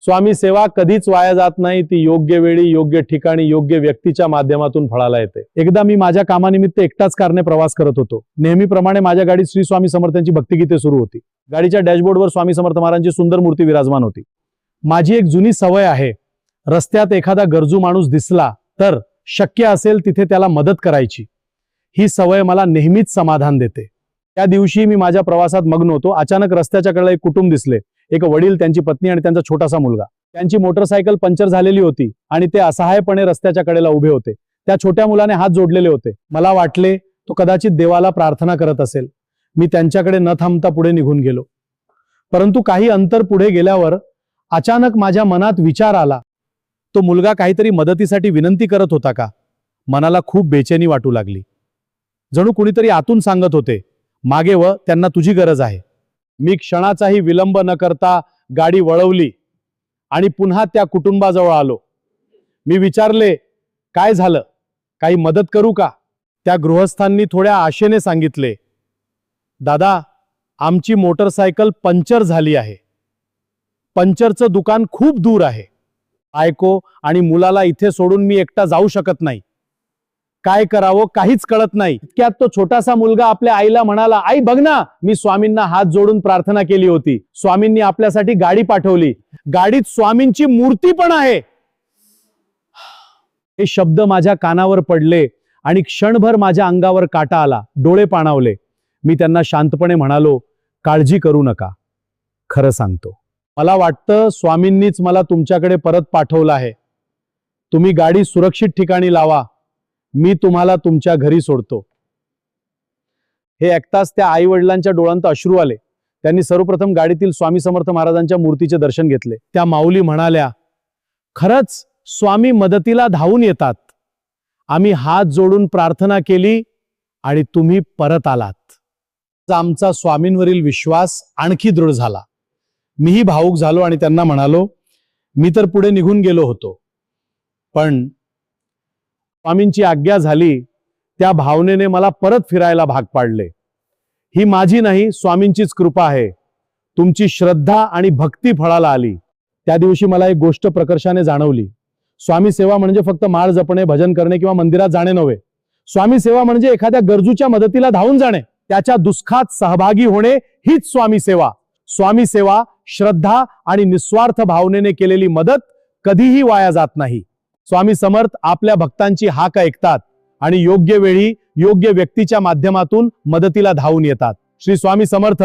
स्वामी सेवा कधीच वाया जात नाही, ती योग्य वेळी योग्य ठिकाणी योग्य व्यक्तीच्या माध्यमातून फळाला येते। एकदा मी माझ्या कामानिमित्त एकटाच कारने प्रवास करत होतो। नेहमीप्रमाणे माझ्या गाडीत श्री स्वामी समर्थांची भक्तिगीते सुरू होती। गाडीच्या डॅशबोर्डवर स्वामी समर्थ महाराजांची सुंदर मूर्ती विराजमान होती। माझी एक जुनी सवय आहे, रस्त्यात एखादा गरजू माणूस दिसला तर शक्य असेल तिथे त्याला मदत करायची। ही सवय मला नेहमीच समाधान देते। त्या दिवशी मी माझ्या प्रवासात मग्न होतो। अचानक रस्त्याच्या कडेला एक कुटुंब दिसले, एक वडील, त्यांची पत्नी आणि त्यांचा छोटासा मुलगा। त्यांची मोटरसायकल पंक्चर झालेली होती आणि ते असहायपणे रस्त्याच्या कडेला उभे होते। त्या छोट्या मुलाने हात जोडलेले होते। मला वाटले तो कदाचित देवाला प्रार्थना करत असेल। मी त्यांच्याकडे न थांबता पुढे निघून गेलो। परंतु काही अंतर पुढे गेल्यावर अचानक माझ्या मनात विचार आला, तो मुलगा काहीतरी मदतीसाठी विनंती करत होता का? मनाला खूप बेचैनी वाटू लागली। जणू कुणीतरी आतून सांगत होते, मागे व त्यांना तुझी गरज आहे। मी क्षणाचाही विलंब न करता गाडी वळवली आणि पुन्हा त्या कुटुंबाजवळ आलो। मी विचारले, काय झालं, काही मदत करू का? त्या गृहस्थांनी थोड्या आशेने सांगितले, दादा, आमची मोटरसायकल पंक्चर झाली आहे। पंक्चरचं दुकान खूप दूर आहे। बायको आणि मुलाला इथे सोडून मी एकटा जाऊ शकत नाही। काय करावं काहीच कळत नाही। इतक्यात तो छोटासा मुलगा आपल्या आईला म्हणाला, आई बघ ना, मी स्वामींना हात जोडून प्रार्थना केली होती, स्वामींनी आपल्यासाठी गाडी पाठवली, गाडीत स्वामींची मूर्ती पण आहे। हे शब्द माझ्या कानावर पडले आणि क्षणभर माझ्या अंगावर काटा आला, डोळे पाणावले। मी त्यांना शांतपणे म्हणालो, काळजी करू नका, खरं सांगतो, मला वाटतं स्वामींनीच मला तुमच्याकडे परत पाठवलं आहे। तुम्ही गाडी सुरक्षित ठिकाणी लावा, मी तुम्हाला तुमच्या घरी सोडतो। हे ऐकताच त्या आई वडिलांच्या डोळ्यांत अश्रू आले। त्यांनी सर्वप्रथम गाडीतील स्वामी समर्थ महाराजांच्या मूर्तीचे दर्शन घेतले। त्या माऊली म्हणाल्या, खरंच स्वामी मदतीला धावून येतात। आम्ही हात जोडून प्रार्थना केली आणि तुम्ही परत आलात। आमचा स्वामींवरील विश्वास आणखी दृढ झाला। मीही भावुक झालो आणि त्यांना म्हणालो, मी तर पुढे निघून गेलो होतो, पण स्वामींची आज्ञा झाली, त्या भावनेने मला परत फिरायला भाग पाडले। ही माझी नाही, स्वामींचीच कृपा आहे। तुमची श्रद्धा आणि भक्ती फळाला आली। त्या दिवशी मला एक गोष्ट प्रकर्षाने जाणवली, स्वामी सेवा म्हणजे फक्त माळ जपणे, भजन करणे किंवा मंदिरात जाणे नव्हे। स्वामी सेवा म्हणजे एखाद्या गरजूच्या मदतीला धावून जाणे, त्याच्या दुःखात सहभागी होणे, हीच स्वामी सेवा। स्वामी सेवा श्रद्धा आणि निस्वार्थ भावनेने केलेली मदत कधीही वाया जात नाही। स्वामी समर्थ आपल्या भक्तांची हाक ऐकतात आणि योग्य वेळी योग्य व्यक्तीच्या माध्यमातून मदतीला धावून येतात। श्री स्वामी समर्थ।